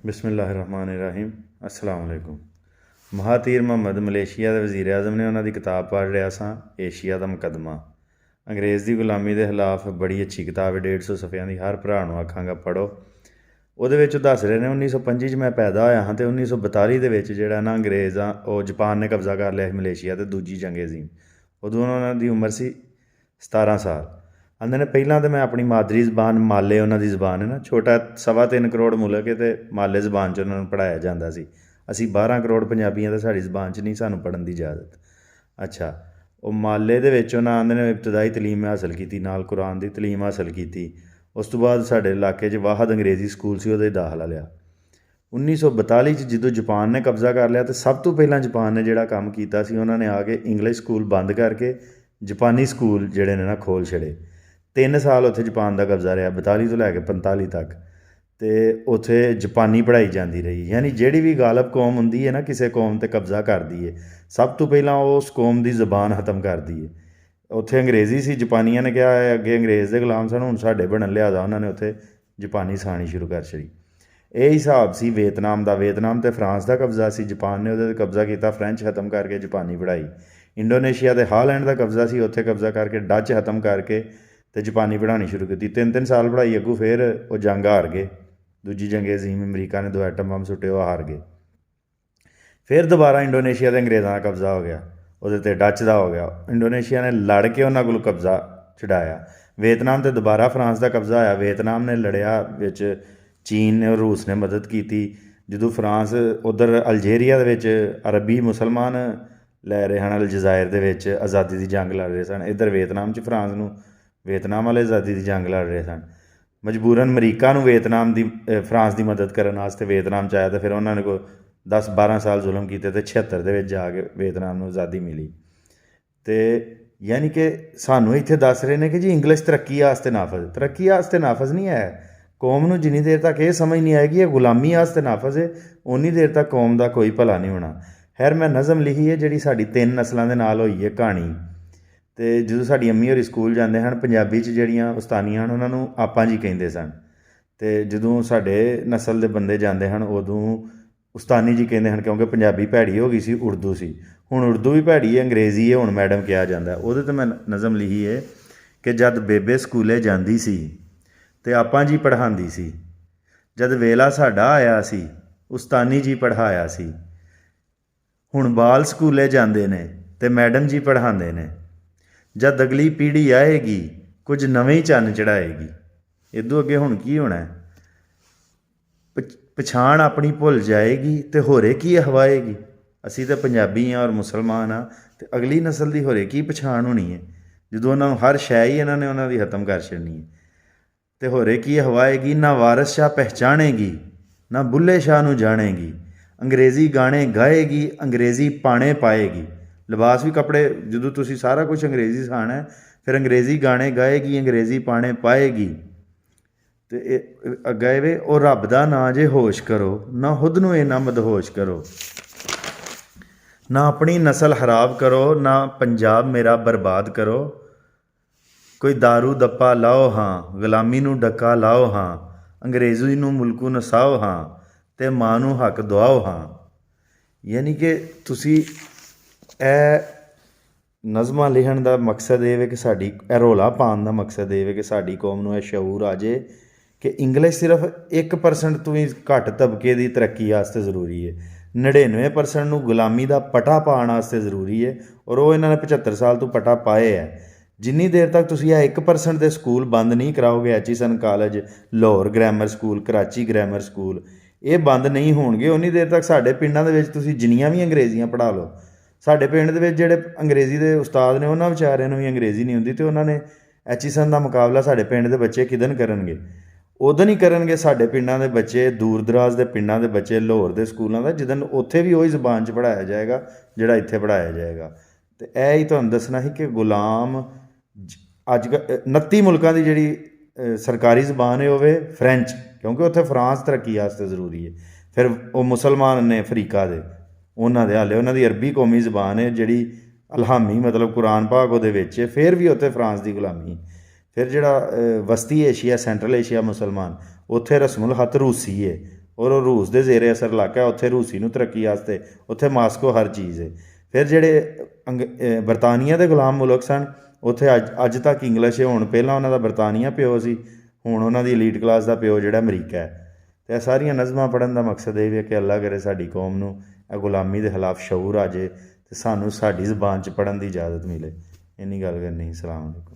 ਬਿਸਮਿਲ੍ਲਾਹਿਰਰਹਿਮਾਨਿਰਰਹੀਮ। अस्सलाम वालेकुम। ਮਹਾਤੀਰ ਮੁਹੰਮਦ ਮਲੇਸ਼ੀਆ ਦੇ ਵਜ਼ੀਰ ਆਜ਼ਮ ਨੇ ਉਹਨਾਂ ਦੀ ਕਿਤਾਬ ਪੜ੍ਹ ਰਿਹਾ ਸਾਂ, ਏਸ਼ੀਆ ਦਾ ਮੁਕੱਦਮਾ। ਅੰਗਰੇਜ਼ ਦੀ ਗੁਲਾਮੀ ਦੇ ਖਿਲਾਫ ਬੜੀ ਅੱਛੀ ਕਿਤਾਬ ਹੈ, 150 ਸਫ਼ਿਆਂ ਦੀ। ਹਰ ਭਰਾ ਨੂੰ ਆਖਾਂਗਾ ਪੜ੍ਹੋ। ਉਹਦੇ ਵਿੱਚ ਦੱਸ ਰਹੇ ਨੇ 1925 'ਚ ਮੈਂ ਪੈਦਾ ਹੋਇਆ ਹਾਂ ਅਤੇ 1942 ਦੇ ਵਿੱਚ ਜਿਹੜਾ ਨਾ ਅੰਗਰੇਜ਼ਾਂ ਉਹ ਜਾਪਾਨ ਨੇ ਕਬਜ਼ਾ ਕਰ ਲਿਆ ਸੀ ਮਲੇਸ਼ੀਆ ਅਤੇ ਦੂਜੀ ਜੰਗ ਅਜ਼ੀਮ। ਉਦੋਂ ਉਹਨਾਂ ਦੀ ਉਮਰ ਸੀ 17 ਸਾਲ। ਆਂਦੇ ਨੇ ਪਹਿਲਾਂ ਤਾਂ ਮੈਂ ਆਪਣੀ ਮਾਦਰੀ ਜ਼ਬਾਨ ਮਾਲੇ ਉਹਨਾਂ ਦੀ ਜ਼ਬਾਨ ਹੈ ਨਾ, ਛੋਟਾ 3.25 ਕਰੋੜ ਮੁਲਕ ਹੈ ਅਤੇ ਮਾਲੇ ਜ਼ਬਾਨ 'ਚ ਉਹਨਾਂ ਨੂੰ ਪੜ੍ਹਾਇਆ ਜਾਂਦਾ ਸੀ। ਅਸੀਂ 12 ਕਰੋੜ ਪੰਜਾਬੀਆਂ ਤਾਂ ਸਾਡੀ ਜ਼ਬਾਨ 'ਚ ਨਹੀਂ ਸਾਨੂੰ ਪੜ੍ਹਨ ਦੀ ਇਜਾਜ਼ਤ। ਅੱਛਾ, ਉਹ ਮਾਲੇ ਦੇ ਵਿੱਚ ਉਹਨਾਂ ਆਂਦੇ ਨੇ ਇਬਤਦਾਈ ਤਲੀਮ ਹਾਸਲ ਕੀਤੀ, ਨਾਲ ਕੁਰਾਨ ਦੀ ਤਲੀਮ ਹਾਸਲ ਕੀਤੀ। ਉਸ ਤੋਂ ਬਾਅਦ ਸਾਡੇ ਇਲਾਕੇ 'ਚ ਵਾਹਦ ਅੰਗਰੇਜ਼ੀ ਸਕੂਲ ਸੀ, ਉਹਦੇ ਦਾਖਲਾ ਲਿਆ। 1942 'ਚ ਜਦੋਂ ਜਾਪਾਨ ਨੇ ਕਬਜ਼ਾ ਕਰ ਲਿਆ ਤਾਂ ਸਭ ਤੋਂ ਪਹਿਲਾਂ ਜਾਪਾਨ ਨੇ ਜਿਹੜਾ ਕੰਮ ਕੀਤਾ ਸੀ, ਉਹਨਾਂ ਨੇ ਆ ਕੇ ਇੰਗਲਿਸ਼ ਸਕੂਲ ਬੰਦ ਕਰਕੇ ਜਾਪਾਨੀ ਸਕੂਲ ਜਿਹੜੇ ਨੇ ਨਾ ਖੋਲ੍ਹ ਛੜੇ। 3 ਸਾਲ ਉੱਥੇ ਜਾਪਾਨ ਦਾ ਕਬਜ਼ਾ ਰਿਹਾ, 42 ਤੋਂ ਲੈ ਕੇ 45 ਤੱਕ, ਅਤੇ ਉੱਥੇ ਜਾਪਾਨੀ ਪੜ੍ਹਾਈ ਜਾਂਦੀ ਰਹੀ। ਯਾਨੀ ਜਿਹੜੀ ਵੀ ਗਾਲਬ ਕੌਮ ਹੁੰਦੀ ਹੈ ਨਾ, ਕਿਸੇ ਕੌਮ 'ਤੇ ਕਬਜ਼ਾ ਕਰਦੀ ਹੈ, ਸਭ ਤੋਂ ਪਹਿਲਾਂ ਉਸ ਕੌਮ ਦੀ ਜ਼ਬਾਨ ਖਤਮ ਕਰਦੀ ਹੈ। ਉੱਥੇ ਅੰਗਰੇਜ਼ੀ ਸੀ, ਜਾਪਾਨੀਆਂ ਨੇ ਕਿਹਾ ਅੱਗੇ ਅੰਗਰੇਜ਼ ਦੇ ਗੁਲਾਮ ਸਨ, ਹੁਣ ਸਾਡੇ ਬਣਨ ਲਿਹਾਜ਼ਾ ਉਹਨਾਂ ਨੇ ਉੱਥੇ ਜਾਪਾਨੀ ਸਿਖਾਉਣੀ ਸ਼ੁਰੂ ਕਰ ਛੜੀ। ਇਹ ਹਿਸਾਬ ਸੀ ਵੀਅਤਨਾਮ ਦਾ। ਵੀਅਤਨਾਮ 'ਤੇ ਫਰਾਂਸ ਦਾ ਕਬਜ਼ਾ ਸੀ, ਜਾਪਾਨ ਨੇ ਉਹਦੇ 'ਤੇ ਕਬਜ਼ਾ ਕੀਤਾ, ਫਰੈਂਚ ਖਤਮ ਕਰਕੇ ਜਾਪਾਨੀ ਪੜ੍ਹਾਈ। ਇੰਡੋਨੇਸ਼ੀਆ 'ਤੇ ਹਾਲੈਂਡ ਦਾ ਕਬਜ਼ਾ ਸੀ, ਉੱਥੇ ਕਬਜ਼ਾ ਕਰਕੇ ਡੱਚ ਖਤਮ ਕਰਕੇ ਅਤੇ ਜਾਪਾਨੀ ਪੜ੍ਹਾਉਣੀ ਸ਼ੁਰੂ ਕੀਤੀ। 3-3 ਸਾਲ ਪੜ੍ਹਾਈ, ਅੱਗੋਂ ਫਿਰ ਉਹ ਜੰਗ ਹਾਰ ਗਏ। ਦੂਜੀ ਜੰਗ ਅਜ਼ੀਮ, ਅਮਰੀਕਾ ਨੇ 2 ਐਟਮ ਬੰਬ ਸੁੱਟੇ, ਉਹ ਹਾਰ ਗਏ। ਫਿਰ ਦੁਬਾਰਾ ਇੰਡੋਨੇਸ਼ੀਆ ਦੇ ਅੰਗਰੇਜ਼ਾਂ ਦਾ ਕਬਜ਼ਾ ਹੋ ਗਿਆ, ਉਹਦੇ 'ਤੇ ਡੱਚ ਦਾ ਹੋ ਗਿਆ। ਇੰਡੋਨੇਸ਼ੀਆ ਨੇ ਲੜ ਕੇ ਉਹਨਾਂ ਕੋਲ ਕਬਜ਼ਾ ਛਡਾਇਆ। ਵੀਅਤਨਾਮ 'ਤੇ ਦੁਬਾਰਾ ਫਰਾਂਸ ਦਾ ਕਬਜ਼ਾ ਹੋਇਆ। ਵੀਅਤਨਾਮ ਨੇ ਲੜਿਆ, ਵਿੱਚ ਚੀਨ ਨੇ, ਰੂਸ ਨੇ ਮਦਦ ਕੀਤੀ। ਜਦੋਂ ਫਰਾਂਸ ਉੱਧਰ ਅਲਜੀਰੀਆ ਦੇ ਵਿੱਚ ਅਰਬੀ ਮੁਸਲਮਾਨ ਲੈ ਰਹੇ ਹਨ, ਅਲਜਜ਼ਾਇਰ ਦੇ ਵਿੱਚ ਆਜ਼ਾਦੀ ਦੀ ਜੰਗ ਲੜ ਰਹੇ ਸਨ। ਇੱਧਰ ਵੀਅਤਨਾਮ 'ਚ ਫਰਾਂਸ ਨੂੰ ਵੀਅਤਨਾਮ ਵਾਲੇ ਆਜ਼ਾਦੀ ਦੀ ਜੰਗ ਲੜ ਰਹੇ ਸਨ। ਮਜਬੂਰਨ ਅਮਰੀਕਾ ਨੂੰ ਫਰਾਂਸ ਦੀ ਮਦਦ ਕਰਨ ਵਾਸਤੇ ਵੀਅਤਨਾਮ 'ਚ ਆਇਆ, ਅਤੇ ਫਿਰ ਉਹਨਾਂ ਨੇ ਕੋਈ 10-12 ਸਾਲ ਜ਼ੁਲਮ ਕੀਤੇ ਅਤੇ 76 ਦੇ ਵਿੱਚ ਜਾ ਕੇ ਵੀਅਤਨਾਮ ਨੂੰ ਆਜ਼ਾਦੀ ਮਿਲੀ। ਅਤੇ ਯਾਨੀ ਕਿ ਸਾਨੂੰ ਇੱਥੇ ਦੱਸ ਰਹੇ ਨੇ ਕਿ ਜੀ ਇੰਗਲਿਸ਼ ਤਰੱਕੀ ਵਾਸਤੇ ਵਾਸਤੇ ਨਾਫਜ਼ ਨਹੀਂ ਹੈ। ਕੌਮ ਨੂੰ ਜਿੰਨੀ ਦੇਰ ਤੱਕ ਇਹ ਸਮਝ ਨਹੀਂ ਆਏਗੀ ਇਹ ਗੁਲਾਮੀ ਵਾਸਤੇ ਨਾਫਜ਼ ਹੈ, ਉਨੀ ਦੇਰ ਤੱਕ ਕੌਮ ਦਾ ਕੋਈ ਭਲਾ ਨਹੀਂ ਹੋਣਾ। ਖੈਰ, ਮੈਂ ਨਜ਼ਮ ਲਿਖੀ ਹੈ ਜਿਹੜੀ ਸਾਡੀ 3 ਨਸਲਾਂ ਦੇ ਨਾਲ ਹੋਈ ਹੈ ਕਹਾਣੀ। ਅਤੇ ਜਦੋਂ ਸਾਡੀ ਅੰਮੀ ਹੋਰੀ ਸਕੂਲ ਜਾਂਦੇ ਹਨ, ਪੰਜਾਬੀ 'ਚ ਜਿਹੜੀਆਂ ਉਸਤਾਨੀਆਂ ਹਨ ਉਹਨਾਂ ਨੂੰ ਆਪਾਂ ਜੀ ਕਹਿੰਦੇ ਸਨ, ਅਤੇ ਜਦੋਂ ਸਾਡੇ ਨਸਲ ਦੇ ਬੰਦੇ ਜਾਂਦੇ ਹਨ ਉਦੋਂ ਉਸਤਾਨੀ ਜੀ ਕਹਿੰਦੇ ਹਨ, ਕਿਉਂਕਿ ਪੰਜਾਬੀ ਭੈੜੀ ਹੋ ਗਈ ਸੀ, ਉਰਦੂ ਸੀ। ਹੁਣ ਉਰਦੂ ਵੀ ਭੈੜੀ ਹੈ, ਅੰਗਰੇਜ਼ੀ ਹੈ, ਹੁਣ ਮੈਡਮ ਕਿਹਾ ਜਾਂਦਾ। ਉਹਦੇ 'ਤੇ ਮੈਂ ਨਜ਼ਮ ਲਿਖੀ ਹੈ ਕਿ ਜਦ ਬੇਬੇ ਸਕੂਲੇ ਜਾਂਦੀ ਸੀ ਅਤੇ ਆਪਾਂ ਜੀ ਪੜ੍ਹਾਉਂਦੀ ਸੀ, ਜਦ ਵੇਲਾ ਸਾਡਾ ਆਇਆ ਸੀ ਉਸਤਾਨੀ ਜੀ ਪੜ੍ਹਾਇਆ ਸੀ। ਹੁਣ ਬਾਲ ਸਕੂਲੇ ਜਾਂਦੇ ਨੇ ਅਤੇ ਮੈਡਮ ਜੀ ਪੜ੍ਹਾਉਂਦੇ ਨੇ। ਜਦ ਅਗਲੀ ਪੀੜ੍ਹੀ ਆਏਗੀ ਕੁਝ ਨਵੇਂ ਹੀ ਚੰਨ ਚੜ੍ਹਾਏਗੀ। ਇਦੋਂ ਅੱਗੇ ਹੁਣ ਕੀ ਹੋਣਾ? ਪਛਾਣ ਆਪਣੀ ਭੁੱਲ ਜਾਏਗੀ ਅਤੇ ਹੋਰੇ ਕੀ ਹਵਾਏਗੀ। ਅਸੀਂ ਤਾਂ ਪੰਜਾਬੀ ਹਾਂ ਔਰ ਮੁਸਲਮਾਨ ਹਾਂ, ਅਤੇ ਅਗਲੀ ਨਸਲ ਦੀ ਹੋਰੇ ਕੀ ਪਛਾਣ ਹੋਣੀ ਹੈ, ਜਦੋਂ ਉਹਨਾਂ ਨੂੰ ਹਰ ਸ਼ੈ ਹੀ ਇਹਨਾਂ ਨੇ ਉਹਨਾਂ ਦੀ ਖਤਮ ਕਰ ਛੱਡਣੀ ਹੈ। ਅਤੇ ਹੋਰੇ ਕੀ ਹਵਾਏਗੀ, ਨਾ ਵਾਰਿਸ ਸ਼ਾਹ ਪਹਿਚਾਣੇਗੀ, ਨਾ ਬੁੱਲੇ ਸ਼ਾਹ ਨੂੰ ਜਾਣੇਗੀ। ਅੰਗਰੇਜ਼ੀ ਗਾਣੇ ਗਾਏਗੀ, ਅੰਗਰੇਜ਼ੀ ਪਾਣੇ ਪਾਏਗੀ। ਲਿਬਾਸ ਵੀ, ਕੱਪੜੇ, ਜਦੋਂ ਤੁਸੀਂ ਸਾਰਾ ਕੁਛ ਅੰਗਰੇਜ਼ੀ ਸਿਖਾਉਣਾ ਫਿਰ ਅੰਗਰੇਜ਼ੀ ਗਾਣੇ ਗਾਏਗੀ, ਅੰਗਰੇਜ਼ੀ ਪਾਣੇ ਪਾਏਗੀ। ਅਤੇ ਇਹ ਅੱਗੇ ਵੇ ਉਹ ਰੱਬ ਦਾ ਨਾਂ ਜੇ ਹੋਸ਼ ਕਰੋ, ਨਾ ਖੁਦ ਨੂੰ ਇਹ ਨਾ ਮਦਹੋਸ਼ ਕਰੋ। ਨਾ ਆਪਣੀ ਨਸਲ ਖਰਾਬ ਕਰੋ, ਨਾ ਪੰਜਾਬ ਮੇਰਾ ਬਰਬਾਦ ਕਰੋ। ਕੋਈ ਦਾਰੂ ਦੱਪਾ ਲਾਓ ਹਾਂ, ਗੁਲਾਮੀ ਨੂੰ ਡੱਕਾ ਲਾਓ ਹਾਂ, ਅੰਗਰੇਜ਼ੀ ਨੂੰ ਮੁਲਕੂ ਨਸਾਓ ਹਾਂ, ਅਤੇ ਮਾਂ ਨੂੰ ਹੱਕ ਦੁਆਓ ਹਾਂ। ਯਾਨੀ ਕਿ ਤੁਸੀਂ ਇਹ ਨਜ਼ਮਾਂ ਲਿਖਣ ਦਾ ਮਕਸਦ ਇਹ ਵੇ ਕਿ ਸਾਡੀ, ਇਹ ਰੌਲਾ ਪਾਉਣ ਦਾ ਮਕਸਦ ਇਹ ਵੇ ਕਿ ਸਾਡੀ ਕੌਮ ਨੂੰ ਇਹ ਸ਼ਊਰ ਆ ਜਾਏ ਕਿ ਇੰਗਲਿਸ਼ ਸਿਰਫ 1% ਤੋਂ ਹੀ ਘੱਟ ਤਬਕੇ ਦੀ ਤਰੱਕੀ ਵਾਸਤੇ ਜ਼ਰੂਰੀ ਹੈ, 99% ਨੂੰ ਗੁਲਾਮੀ ਦਾ ਪਟਾ ਪਾਉਣ ਵਾਸਤੇ ਜ਼ਰੂਰੀ ਹੈ। ਔਰ ਉਹ ਇਹਨਾਂ ਨੇ 75 ਸਾਲ ਤੋਂ ਪਟਾ ਪਾਏ ਹੈ। ਜਿੰਨੀ ਦੇਰ ਤੱਕ ਤੁਸੀਂ ਇਹ 1% ਦੇ ਸਕੂਲ ਬੰਦ ਨਹੀਂ ਕਰਾਓਗੇ, Aitchison college, Lahore grammar school, Karachi grammar school, ਇਹ ਬੰਦ ਨਹੀਂ ਹੋਣਗੇ, ਉਨੀ ਦੇਰ ਤੱਕ ਸਾਡੇ ਪਿੰਡਾਂ ਦੇ ਵਿੱਚ ਤੁਸੀਂ ਜਿੰਨੀਆਂ ਵੀ ਅੰਗਰੇਜ਼ੀਆਂ ਪੜ੍ਹਾ ਲਓ। ਸਾਡੇ ਪਿੰਡ ਦੇ ਵਿੱਚ ਜਿਹੜੇ ਅੰਗਰੇਜ਼ੀ ਦੇ ਉਸਤਾਦ ਨੇ ਉਹਨਾਂ ਵਿਚਾਰਿਆਂ ਨੂੰ ਵੀ ਅੰਗਰੇਜ਼ੀ ਨਹੀਂ ਹੁੰਦੀ, ਅਤੇ ਉਹਨਾਂ ਨੇ ਐਚੀਸਨ ਦਾ ਮੁਕਾਬਲਾ ਸਾਡੇ ਪਿੰਡ ਦੇ ਬੱਚੇ ਕਿਦਨ ਕਰਨਗੇ? ਉਦੋਂ ਹੀ ਕਰਨਗੇ ਸਾਡੇ ਪਿੰਡਾਂ ਦੇ ਬੱਚੇ, ਦੂਰ ਦਰਾਜ਼ ਦੇ ਪਿੰਡਾਂ ਦੇ ਬੱਚੇ, ਲਾਹੌਰ ਦੇ ਸਕੂਲਾਂ ਦਾ, ਜਿੱਦਨ ਉੱਥੇ ਵੀ ਉਹੀ ਜ਼ਬਾਨ 'ਚ ਪੜ੍ਹਾਇਆ ਜਾਏਗਾ ਜਿਹੜਾ ਇੱਥੇ ਪੜ੍ਹਾਇਆ ਜਾਏਗਾ। ਅਤੇ ਇਹ ਹੀ ਤੁਹਾਨੂੰ ਦੱਸਣਾ ਸੀ ਕਿ ਗੁਲਾਮ ਅੱਜ 29 ਮੁਲਕਾਂ ਦੀ ਜਿਹੜੀ ਸਰਕਾਰੀ ਜ਼ਬਾਨ ਹੈ ਉਹ ਵੇ ਫਰੈਂਚ, ਕਿਉਂਕਿ ਉੱਥੇ ਫਰਾਂਸ ਤਰੱਕੀ ਵਾਸਤੇ ਜ਼ਰੂਰੀ ਹੈ। ਫਿਰ ਉਹ ਮੁਸਲਮਾਨ ਨੇ ਅਫਰੀਕਾ ਦੇ, ਉਹਨਾਂ ਦੇ ਹਾਲੇ ਉਹਨਾਂ ਦੀ ਅਰਬੀ ਕੌਮੀ ਜ਼ਬਾਨ ਹੈ ਜਿਹੜੀ ਅਲਹਾਮੀ, ਮਤਲਬ ਕੁਰਾਨ ਪਾਕ ਉਹਦੇ ਵਿੱਚ ਹੈ, ਫਿਰ ਵੀ ਉੱਥੇ ਫਰਾਂਸ ਦੀ ਗੁਲਾਮੀ। ਫਿਰ ਜਿਹੜਾ ਵਸਤੀ ਏਸ਼ੀਆ, ਸੈਂਟਰਲ ਏਸ਼ੀਆ ਮੁਸਲਮਾਨ, ਉੱਥੇ ਰਸਮੁਲ ਖਤ ਰੂਸੀ ਹੈ, ਔਰ ਉਹ ਰੂਸ ਦੇ ਜ਼ੇਰੇ ਅਸਰ ਇਲਾਕਾ, ਉੱਥੇ ਰੂਸੀ ਨੂੰ ਤਰੱਕੀ ਵਾਸਤੇ ਉੱਥੇ ਮਾਸਕੋ ਹਰ ਚੀਜ਼ ਹੈ। ਫਿਰ ਜਿਹੜੇ ਬਰਤਾਨੀਆ ਦੇ ਗੁਲਾਮ ਮੁਲਕ ਸਨ, ਉੱਥੇ ਅੱਜ ਤੱਕ ਇੰਗਲਿਸ਼ ਹੈ। ਹੁਣ ਪਹਿਲਾਂ ਉਹਨਾਂ ਦਾ ਬਰਤਾਨੀਆ ਪਿਓ ਸੀ, ਹੁਣ ਉਹਨਾਂ ਦੀ ਐਲੀਟ ਕਲਾਸ ਦਾ ਪਿਓ ਜਿਹੜਾ ਅਮਰੀਕਾ ਹੈ। ਅਤੇ ਇਹ ਸਾਰੀਆਂ ਨਜ਼ਮਾਂ ਪੜ੍ਹਨ ਦਾ ਮਕਸਦ ਇਹ ਵੀ ਹੈ ਕਿ ਅੱਲਾ ਕਰੇ ਸਾਡੀ ਕੌਮ ਨੂੰ ਇਹ ਗੁਲਾਮੀ ਦੇ ਖਿਲਾਫ ਸ਼ਊਰ ਆ ਜਾਏ ਅਤੇ ਸਾਨੂੰ ਸਾਡੀ ਜ਼ਬਾਨ 'ਚ ਪੜ੍ਹਨ ਦੀ ਇਜਾਜ਼ਤ ਮਿਲੇ। ਇੰਨੀ ਗੱਲ ਕਰਨੀ। ਅਸਲਾਮ ਵਾਲੇਕੁਮ।